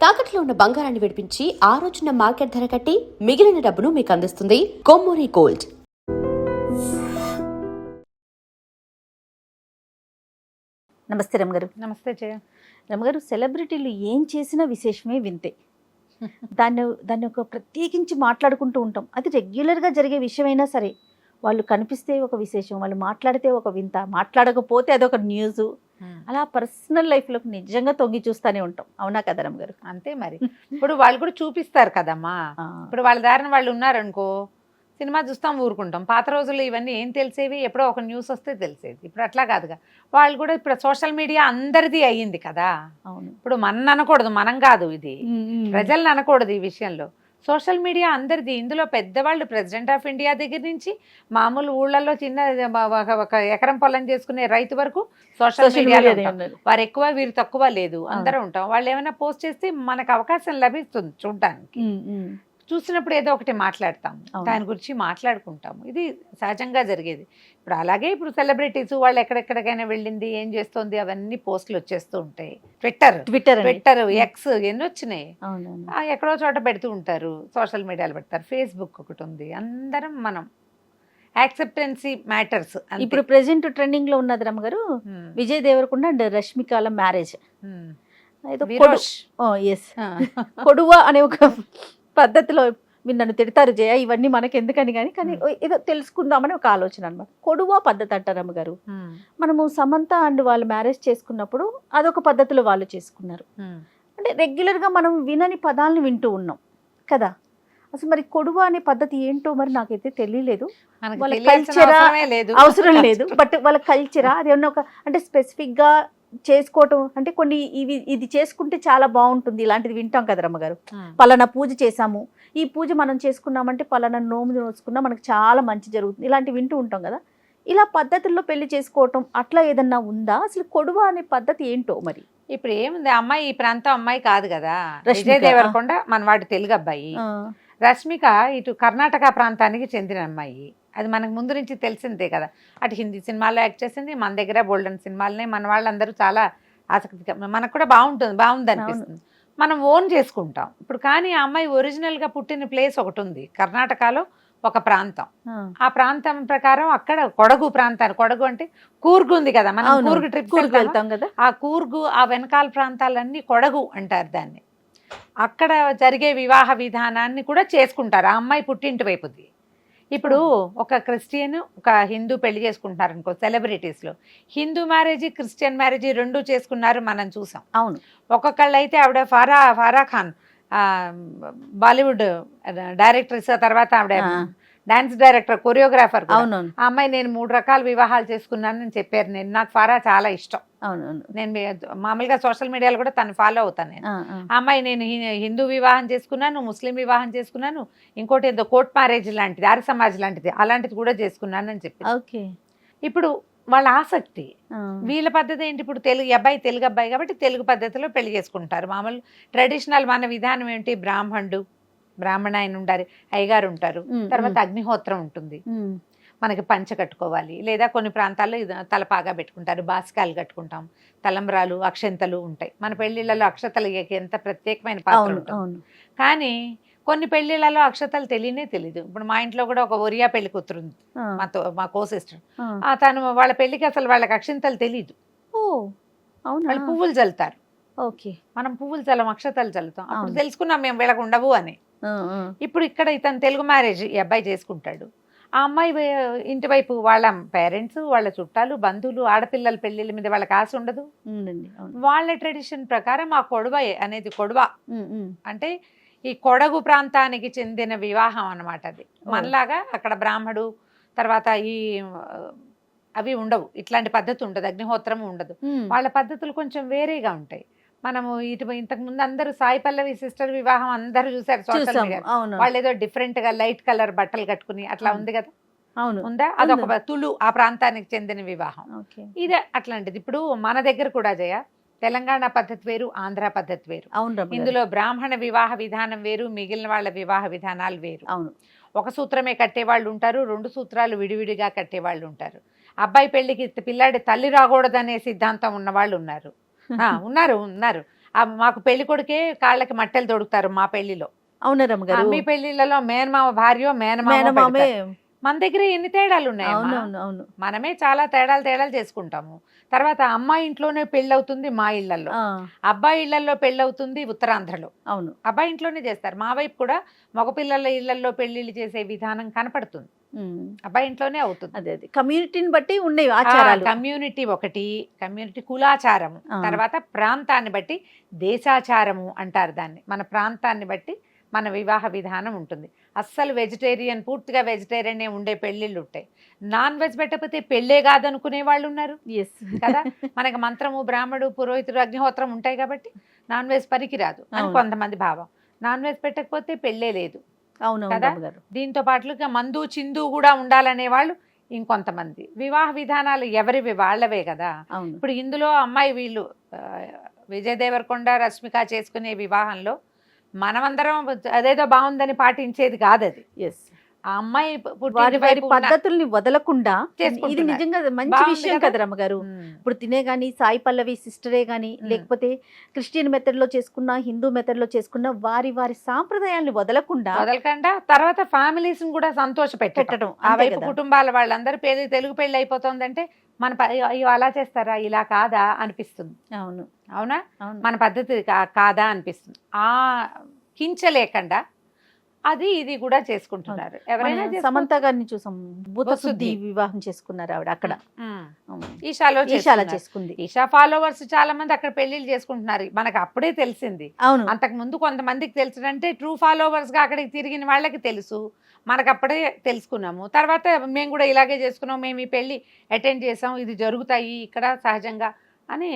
తాకట్లో ఉన్న బంగారాన్ని విడిపించి ఆ రోజున మార్కెట్ ధర కట్టి మిగిలిన డబ్బును మీకు అందిస్తుంది కొమ్మూరి గోల్డ్. నమస్తే రమగారు. నమస్తే జయ. రమగారు, సెలబ్రిటీలు ఏం చేసినా విశేషమే వింతే. దాన్ని ఒక ప్రత్యేకించి మాట్లాడుకుంటూ ఉంటాం. అది రెగ్యులర్గా జరిగే విషయమైనా సరే, వాళ్ళు కనిపిస్తే ఒక విశేషం, వాళ్ళు మాట్లాడితే ఒక వింత, మాట్లాడకపోతే అదొక న్యూస్. అలా పర్సనల్ లైఫ్లోకి నిజంగా తొంగి చూస్తూనే ఉంటాం. అవునా కదా రమగారు? అంతే మరి. ఇప్పుడు వాళ్ళు కూడా చూపిస్తారు కదమ్మా. ఇప్పుడు వాళ్ళ దారిన వాళ్ళు ఉన్నారనుకో, సినిమా చూస్తాం, ఊరుకుంటాం. పాత రోజుల్లో ఇవన్నీ ఏం తెలిసేవి, ఎప్పుడో ఒక న్యూస్ వస్తే తెలిసేది. ఇప్పుడు అట్లా కాదుగా. వాళ్ళు కూడా ఇప్పుడు సోషల్ మీడియా అందరిది అయ్యింది కదా. అవును. ఇప్పుడు మన అనకూడదు, మనం కాదు, ఇది ప్రజల్ని అనకూడదు ఈ విషయంలో. సోషల్ మీడియా అందరిది. ఇందులో పెద్దవాళ్ళు ప్రెసిడెంట్ ఆఫ్ ఇండియా దగ్గర నుంచి మామూలు ఊళ్ళల్లో చిన్న ఒక ఎకరం పొలం చేసుకునే రైతు వరకు సోషల్ మీడియాలో వారు ఎక్కువ వీరు తక్కువ లేదు, అందరూ ఉంటాం. వాళ్ళు ఏమైనా పోస్ట్ చేస్తే మనకు అవకాశం లభిస్తుంది చూడడానికి. చూసినప్పుడు ఏదో ఒకటి మాట్లాడతాము, దాని గురించి మాట్లాడుకుంటాము. ఇది సహజంగా జరిగేది. ఇప్పుడు అలాగే ఇప్పుడు సెలబ్రిటీస్ వాళ్ళు ఎక్కడెక్కడికైనా వెళ్ళింది, ఏం చేస్తుంది, అవన్నీ పోస్టులు వచ్చేస్తూ ఉంటాయి. ట్విట్టర్ ఎక్స్ ఎన్ని వచ్చినాయి, ఎక్కడో చోట పెడుతూ ఉంటారు, సోషల్ మీడియాలో పెడతారు. ఫేస్బుక్ ఒకటి ఉంది. అందరం మనం యాక్సెప్టెన్సీ మ్యాటర్స్. ఇప్పుడు ప్రెసెంట్ ట్రెండింగ్ లో ఉన్నది రమగారు, విజయ్ దేవరకొండ అండ్ రష్మికల మ్యారేజ్. కొడువ అనే ఒక పద్ధతిలో మీరు నన్ను తిడతారు జయ, ఇవన్నీ మనకి ఎందుకని కానీ ఏదో తెలుసుకుందామని ఒక ఆలోచన అనమాట. కొడువ పద్ధతి అంటారు అమ్మగారు. మనము సమంత అండ్ వాళ్ళు మ్యారేజ్ చేసుకున్నప్పుడు అదొక పద్ధతిలో వాళ్ళు చేసుకున్నారు. అంటే రెగ్యులర్గా మనం వినని పదాలను వింటూ ఉన్నాం కదా. అసలు మరి కొడువ అనే పద్ధతి ఏంటో మరి నాకైతే తెలియలేదు. వాళ్ళ కల్చరా అవసరం లేదు, బట్ వాళ్ళ కల్చరా అది ఏమన్నా ఒక అంటే స్పెసిఫిక్గా చేసుకోవటం అంటే కొన్ని ఇది చేసుకుంటే చాలా బాగుంటుంది, ఇలాంటిది వింటాం కదా రమ్మగారు. పలానా పూజ చేసాము, ఈ పూజ మనం చేసుకున్నామంటే పలానా నోము నోచుకున్నా మనకు చాలా మంచి జరుగుతుంది, ఇలాంటివి వింటూ ఉంటాం కదా. ఇలా పద్ధతుల్లో పెళ్లి చేసుకోవటం అట్లా ఏదన్నా ఉందా? అసలు కొడువ అనే పద్ధతి ఏంటో మరి? ఇప్పుడు ఏముంది, అమ్మాయి ఈ ప్రాంతం అమ్మాయి కాదు కదా. విజయ్ దేవరకొండ మన వాటి తెలుగు అబ్బాయి, రష్మిక ఇటు కర్ణాటక ప్రాంతానికి చెందిన అమ్మాయి. అది మనకు ముందు నుంచి తెలిసిందే కదా. అటు హిందీ సినిమాల్లో యాక్ట్ చేసింది, మన దగ్గర బోల్డెన్ సినిమాలనే మన వాళ్ళందరూ చాలా ఆసక్తిగా, మనకు కూడా బాగుంది అనిపిస్తుంది, మనం ఓన్ చేసుకుంటాం. ఇప్పుడు కానీ ఆ అమ్మాయి ఒరిజినల్గా పుట్టిన ప్లేస్ ఒకటి ఉంది కర్ణాటకలో, ఒక ప్రాంతం. ఆ ప్రాంతం ప్రకారం అక్కడ కొడగు ప్రాంతాన్ని, కొడగు అంటే కూర్గు ఉంది కదా, మనం కూర్గు ట్రిప్ వెళ్తాం కదా, ఆ కూర్గు ఆ వెనకాల ప్రాంతాలన్నీ కొడగు అంటారు దాన్ని. అక్కడ జరిగే వివాహ విధానాన్ని కూడా చేసుకుంటారు ఆ అమ్మాయి పుట్టింటి వైపుది. ఇప్పుడు ఒక క్రిస్టియన్ ఒక హిందూ పెళ్లి చేసుకుంటున్నారు అనుకో, సెలబ్రిటీస్లో హిందూ మ్యారేజ్ క్రిస్టియన్ మ్యారేజ్ రెండూ చేసుకున్నారు మనం చూసాం. అవును. ఒక్కొక్కళ్ళు అయితే ఆవిడ ఫారా ఖాన్ బాలీవుడ్ డైరెక్టర్స్, తర్వాత ఆవిడ డాన్స్ డైరెక్టర్, కొరియోగ్రాఫర్. అవును. ఆ అమ్మాయి నేను 3 రకాల వివాహాలు చేసుకున్నాను అని చెప్పారు. నాకు ఫారా చాలా ఇష్టం. అవును. నేను మామూలుగా సోషల్ మీడియాలో కూడా తను ఫాలో అవుతాను నేను. ఆ అమ్మాయి నేను హిందూ వివాహం చేసుకున్నాను, ముస్లిం వివాహం చేసుకున్నాను, ఇంకోటి ఏదో కోర్ట్ మ్యారేజ్ లాంటిది, ఆర్య సమాజ్ లాంటిది, అలాంటిది కూడా చేసుకున్నాను అని చెప్పి. ఓకే. ఇప్పుడు వాళ్ళ ఆసక్తి, వీళ్ళ పద్ధతి ఏంటి, ఇప్పుడు తెలుగు అబ్బాయి కాబట్టి తెలుగు పద్ధతిలో పెళ్లి చేసుకుంటారు. మామూలు ట్రెడిషనల్ మన విధానం ఏంటి, బ్రాహ్మణ ఆయన ఉండాలి, అయ్యగారు ఉంటారు, తర్వాత అగ్నిహోత్రం ఉంటుంది, మనకి పంచ కట్టుకోవాలి, లేదా కొన్ని ప్రాంతాల్లో తలపాగా పెట్టుకుంటారు, బాసికాలు కట్టుకుంటాం, తలంబ్రాలు, అక్షంతలు ఉంటాయి. మన పెళ్లిళ్లలో అక్షతలు ఎంత ప్రత్యేకమైన పాత్ర ఉంటుంది. కానీ కొన్ని పెళ్లిళ్లలో అక్షతలు తెలీదు. ఇప్పుడు మా ఇంట్లో కూడా ఒక ఒరియా పెళ్లి కూతురు ఉంది, మా కో సిస్టర్. తను వాళ్ళ పెళ్లికి అసలు వాళ్ళకి అక్షంతలు తెలీదు. వాళ్ళు పువ్వులు చల్లుతారు. ఓకే. మనం పువ్వులు చల్లం, అక్షతలు చల్లుతాం. అప్పుడు తెలుసుకున్నాం మేము వీళ్ళకు ఉండవు అని. ఇప్పుడు ఇక్కడ ఇతను తెలుగు మ్యారేజ్ ఈ అబ్బాయి చేసుకుంటాడు. ఆ అమ్మాయి ఇంటి వైపు వాళ్ళ పేరెంట్స్, వాళ్ళ చుట్టాలు, బంధువులు, ఆడపిల్లల పెళ్లిళ్ళ మీద వాళ్ళకి ఆశ ఉండదు. వాళ్ళ ట్రెడిషన్ ప్రకారం ఆ కొడవ అనేది, కొడవ అంటే ఈ కొడగు ప్రాంతానికి చెందిన వివాహం అన్నమాట. అది మనలాగా అక్కడ బ్రాహ్మడు తర్వాత ఈ అవి ఉండవు, ఇట్లాంటి పద్ధతి ఉండదు, అగ్నిహోత్రం ఉండదు. వాళ్ళ పద్ధతులు కొంచెం వేరేగా ఉంటాయి. మనము ఇంతకు ముందు అందరూ సాయి పల్లవి సిస్టర్ వివాహం అందరూ చూసారు సోషల్ మీడియా. వాళ్ళు ఏదో డిఫరెంట్ గా లైట్ కలర్ బట్టలు కట్టుకుని అట్లా ఉంది కదా, ఉందా? అదొక తులు ఆ ప్రాంతానికి చెందిన వివాహం. ఇదే అట్లాంటిది. ఇప్పుడు మన దగ్గర కూడా జయ, తెలంగాణ పద్ధతి వేరు, ఆంధ్ర పద్ధతి వేరు. ఇందులో బ్రాహ్మణ వివాహ విధానం వేరు, మిగిలిన వాళ్ళ వివాహ విధానాలు వేరు. ఒక సూత్రమే కట్టేవాళ్ళు ఉంటారు, 2 సూత్రాలు విడివిడిగా కట్టేవాళ్ళు ఉంటారు. అబ్బాయి పెళ్లికి పిల్లాడి తల్లి రాకూడదనే సిద్ధాంతం ఉన్న వాళ్ళు ఉన్నారు. మాకు పెళ్లి కొడుకే కాళ్ళకి మట్టెలు తొడుగుతారు మా పెళ్లిలో. అవునా రమ్మగారు? మీ పెళ్లిళ్ళలో మేనమామ భార్య మేనమామే. మేనమామే. మన దగ్గర ఎన్ని తేడాలు ఉన్నాయి. అవునవును అవును. మనమే చాలా తేడాలు చేసుకుంటాము. తర్వాత అమ్మాయి ఇంట్లోనే పెళ్లి అవుతుంది మా ఇళ్లలో, అబ్బాయి ఇళ్లలో పెళ్లి అవుతుంది ఉత్తరాంధ్రలో. అవును, అబ్బాయి ఇంట్లోనే చేస్తారు. మా వైపు కూడా మగపిల్లల ఇళ్లలో పెళ్లిళ్ళు చేసే విధానం కనపడుతుంది, అబ్బాయి ఇంట్లోనే అవుతుంది. అదే అదే కమ్యూనిటీని బట్టి ఉన్నాయి ఆచారాలు. కమ్యూనిటీ ఒకటి, కమ్యూనిటీ కులాచారము, తర్వాత ప్రాంతాన్ని బట్టి దేశాచారము అంటారు దాన్ని. మన ప్రాంతాన్ని బట్టి మన వివాహ విధానం ఉంటుంది. అస్సలు వెజిటేరియన్, పూర్తిగా వెజిటేరియన్ ఉండే పెళ్ళిళ్ళు ఉంటాయి. నాన్ వెజ్ పెట్టకపోతే పెళ్ళే కాదనుకునే వాళ్ళు ఉన్నారు కదా. మనకి మంత్రము, బ్రాహ్మడు, పురోహితుడు, అగ్నిహోత్రం ఉంటాయి కాబట్టి నాన్ వెజ్ పనికిరాదు అని కొంతమంది భావం. నాన్ వెజ్ పెట్టకపోతే పెళ్ళే లేదు కదా. దీంతో పాటుగా మందు చిందు కూడా ఉండాలనే వాళ్ళు ఇంకొంతమంది. వివాహ విధానాలు ఎవరివి వాళ్ళవే కదా. ఇప్పుడు ఇందులో అమ్మాయి వీళ్ళు విజయ్ దేవరకొండ, రష్మిక చేసుకునే వివాహంలో మనమందరం అదేదో బాగుందని పాటించేది కాదు అది. ఆ అమ్మాయి వారి పద్ధతుల్ని వదలకుండా, ఇది నిజంగా మంచి విషయం కదా రమ్మగారు. ఇప్పుడు తినే గాని, సాయి పల్లవి సిస్టరే గాని, లేకపోతే క్రిస్టియన్ మెథడ్ లో చేసుకున్నా, హిందూ మెథడ్ లో చేసుకున్నా, వారి సాంప్రదాయాల్ని వదలకుండా తర్వాత ఫ్యామిలీస్ కూడా సంతోష పెట్టడం. ఆ వైపు కుటుంబాల వాళ్ళందరూ తెలుగు పెళ్లి అయిపోతుందంటే మన అయ్యో అలా చేస్తారా, ఇలా కాదా అనిపిస్తుంది. అవునా, మన పద్ధతి కాదా అనిపిస్తుంది. ఆ కించలేకుండా అది ఇది కూడా చేసుకుంటున్నారు. ఎవరైనా సమంత గారిని చూసాం, భూతశుద్ధి వివాహం చేసుకున్నారు ఆవిడ అక్కడ. ఈషాలో చేసుకుంది. ఈషా ఫాలోవర్స్ చాలా మంది అక్కడ పెళ్లిళ్ళు చేసుకుంటున్నారు. మనకు అప్పుడే తెలిసింది. అంతకు ముందు కొంతమందికి తెలుసునంటే ట్రూ ఫాలోవర్స్ గా అక్కడికి తిరిగిన వాళ్ళకి తెలుసు, మనకు అప్పుడే తెలుసుకున్నాము. తర్వాత మేము కూడా ఇలాగే చేసుకున్నాం, మేము ఈ పెళ్లి అటెండ్ చేసాం, ఇది జరుగుతాయి ఇక్కడ సహజంగా అని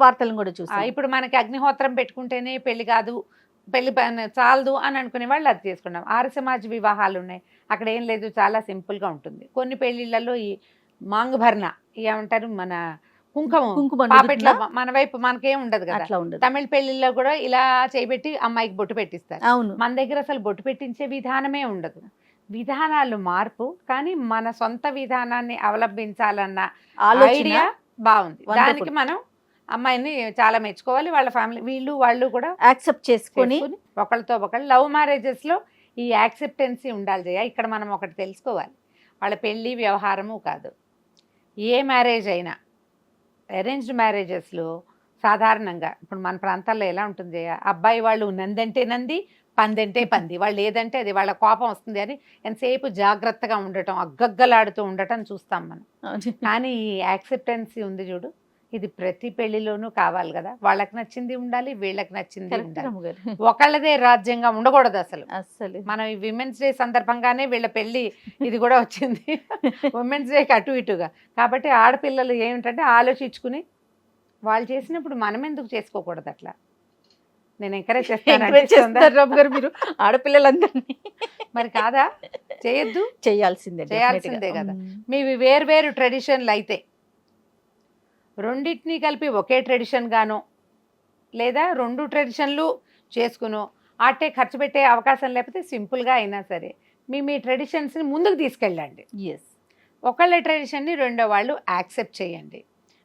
వార్తలను కూడా చూసాం. ఇప్పుడు మనకి అగ్నిహోత్రం పెట్టుకుంటేనే పెళ్లి కాదు, పెళ్లి చాలదు అని అనుకునే వాళ్ళు అది చేసుకున్నాం. ఆర్య సమాజ్ వివాహాలు ఉన్నాయి, అక్కడ ఏం లేదు, చాలా సింపుల్గా ఉంటుంది. కొన్ని పెళ్లిళ్ళలో ఈ మాంగభరణ ఏమంటారు, మన కుంకుమ పాపెట్లో మన వైపు మనకేం ఉండదు కదా. తమిళ పెళ్లిళ్ళలో కూడా ఇలా చేయబెట్టి అమ్మాయికి బొట్టు పెట్టిస్తారు. మన దగ్గర అసలు బొట్టు పెట్టించే విధానమే ఉండదు. విధానాలు మార్పు, కానీ మన సొంత విధానాన్ని అవలంబించాలన్న ఐడియా బాగుంది. దానికి మనం అమ్మాయిని చాలా మెచ్చుకోవాలి. వాళ్ళ ఫ్యామిలీ వాళ్ళు కూడా యాక్సెప్ట్ చేసుకొని ఒకళ్ళతో ఒకళ్ళు. లవ్ మ్యారేజెస్ లో ఈ యాక్సెప్టెన్సీ ఉండాలి జయ. ఇక్కడ మనం ఒకటి తెలుసుకోవాలి, వాళ్ళ పెళ్లి వ్యవహారము కాదు, ఏ మ్యారేజ్ అయినా. అరేంజ్డ్ మ్యారేజెస్లో సాధారణంగా ఇప్పుడు మన ప్రాంతాల్లో ఎలా ఉంటుంది జయ, అబ్బాయి వాళ్ళు నందంటే నంది, పందంటే పంది, వాళ్ళు ఏదంటే అది, వాళ్ళ కోపం వస్తుంది అని ఎంతసేపు జాగ్రత్తగా ఉండటం, అగ్గగ్గలాడుతూ ఉండటం చూస్తాం మనం. కానీ ఈ యాక్సెప్టెన్సీ ఉంది చూడు, ఇది ప్రతి పెళ్లిలోనూ కావాలి కదా. వాళ్ళకి నచ్చింది ఉండాలి, వీళ్ళకి నచ్చింది ఉండాలి. ఒకళ్ళదే రాజ్యంగా ఉండకూడదు అసలు. మనం ఈ విమెన్స్ డే సందర్భంగానే వీళ్ళ పెళ్లి ఇది కూడా వచ్చింది, ఉమెన్స్ డేకి అటు ఇటుగా. కాబట్టి ఆడపిల్లలు ఏమిటంటే ఆలోచించుకుని వాళ్ళు చేసినప్పుడు మనం ఎందుకు చేసుకోకూడదు అట్లా. నేను ఎంకరేజ్ చేస్తాను మీరు ఆడపిల్లలందరినీ. మరి కాదా, చేయొద్దు, చేయాల్సిందే కదా. మీవి వేరు ట్రెడిషన్లు అయితే రెండింటినీ కలిపి ఒకే ట్రెడిషన్ గానో, లేదా రెండు ట్రెడిషన్లు చేసుకునో, అట్టే ఖర్చు పెట్టే అవకాశం లేకపోతే సింపుల్గా అయినా సరే మీ ట్రెడిషన్స్ని ముందుకు తీసుకెళ్ళండి. ఒకళ్ళ ట్రెడిషన్ని రెండో వాళ్ళు యాక్సెప్ట్ చేయండి.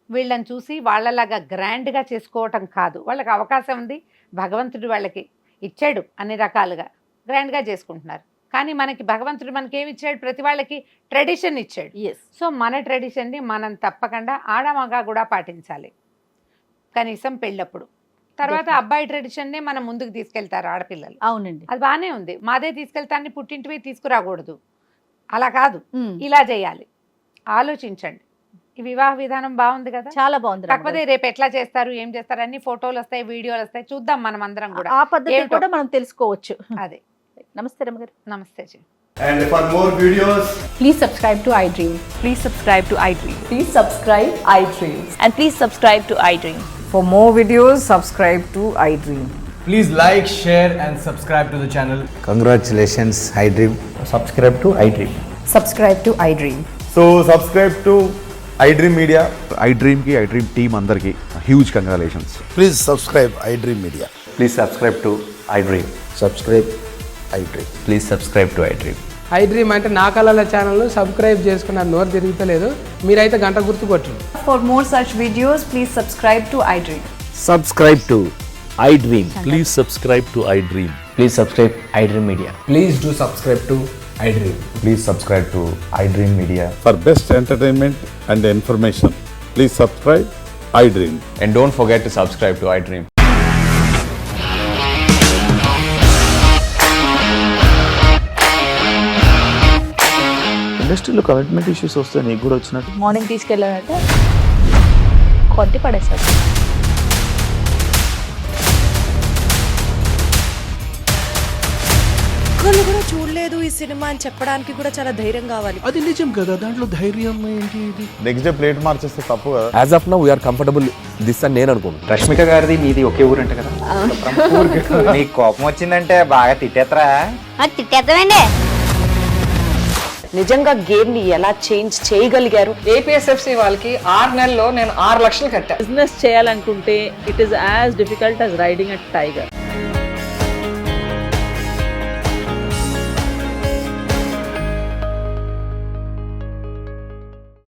వీళ్ళని చూసి వాళ్ళలాగా గ్రాండ్గా చేసుకోవటం కాదు, వాళ్ళకి అవకాశం ఉంది, భగవంతుడు వాళ్ళకి ఇచ్చాడు అన్ని రకాలుగా, గ్రాండ్గా చేసుకుంటున్నారు. కానీ మనకి భగవంతుడు మనకేమి ఇచ్చాడు, ప్రతి వాళ్ళకి ట్రెడిషన్ ఇచ్చాడు. సో మన ట్రెడిషన్ని మనం తప్పకుండా ఆడమగా కూడా పాటించాలి, కనీసం పెళ్ళప్పుడు. తర్వాత అబ్బాయి ట్రెడిషన్నే మనం ముందుకు తీసుకెళ్తారు ఆడపిల్లలు. అవునండి, అది బాగానే ఉంది. మాదే తీసుకెళ్తాన్ని పుట్టింటివి తీసుకురాకూడదు, అలా కాదు, ఇలా చేయాలి. ఆలోచించండి. ఈ వివాహ విధానం బాగుంది కదా, చాలా బాగుంది. కాకపోతే రేపు ఎట్లా చేస్తారు, ఏం చేస్తారు, అన్ని ఫోటోలు వస్తాయి, వీడియోలు వస్తాయి, చూద్దాం మనం అందరం కూడా. ఆ పద్ధతి కూడా మనం తెలుసుకోవచ్చు. అదే. నమస్తే రమ్మ గారు. నమస్తే G. And for more videos, please subscribe to iDream. Please subscribe to iDream. Please subscribe iDream. And please subscribe to iDream. For more videos, subscribe to iDream. please like, share and subscribe to the channel. Congratulations, iDream. Subscribe to iDream. Subscribe to iDream. So subscribe to iDream Media. iDream ki iDream team andarki huge congratulations. Please subscribe iDream Media. Please subscribe to iDream. Subscribe iDream. Please subscribe to iDream. iDream అంటే నా కళల ఛానల్ను subscribe చేసుకున్న నోరు తిరుగుతలేదు, మీరైతే గంట గుర్తు కొట్టండి. For more such videos, please subscribe to iDream. Subscribe to iDream. Please subscribe to iDream. Please subscribe iDream Media. Please do subscribe to iDream. Please subscribe to iDream Media. For best entertainment and information, please subscribe iDream. And don't forget to subscribe to iDream. ఇండస్ట్రీలో commitment issues వస్తే నీకు కూడా వచ్చినట్టు morning తీసుకెళ్ళాడంటే కొట్టి పడేసాడు. ఒక్కళ్ళు కూడా చూడలేదు ఈ సినిమా అని చెప్పడానికి కూడా చాలా ధైర్యం కావాలి. అది నిజం కదా, దాంట్లో ధైర్యం ఏంటి ఇది? నెక్స్ట్ డే ప్లేట్ మార్చేస్తే తప్పు కదా. As of now we are comfortable this అని నేను అనుకుంటున్నాను. రష్మిక గారిది మీది ఒకే ఊరంట కదా. నీకు కోపం వచ్చిందంటే బాగా తిట్టేత్తరా? తిట్టేద్దామండి. నిజంగా గేమ్ ని ఎలా చేంజ్ చేయగలిగారు? ఏపీఎస్ఎఫ్సి వాళ్ళకి 6 నెలల్లో నేను 6 లక్షలు కట్టా. బిజినెస్ చేయాలనుకుంటే it is as difficult as riding a tiger.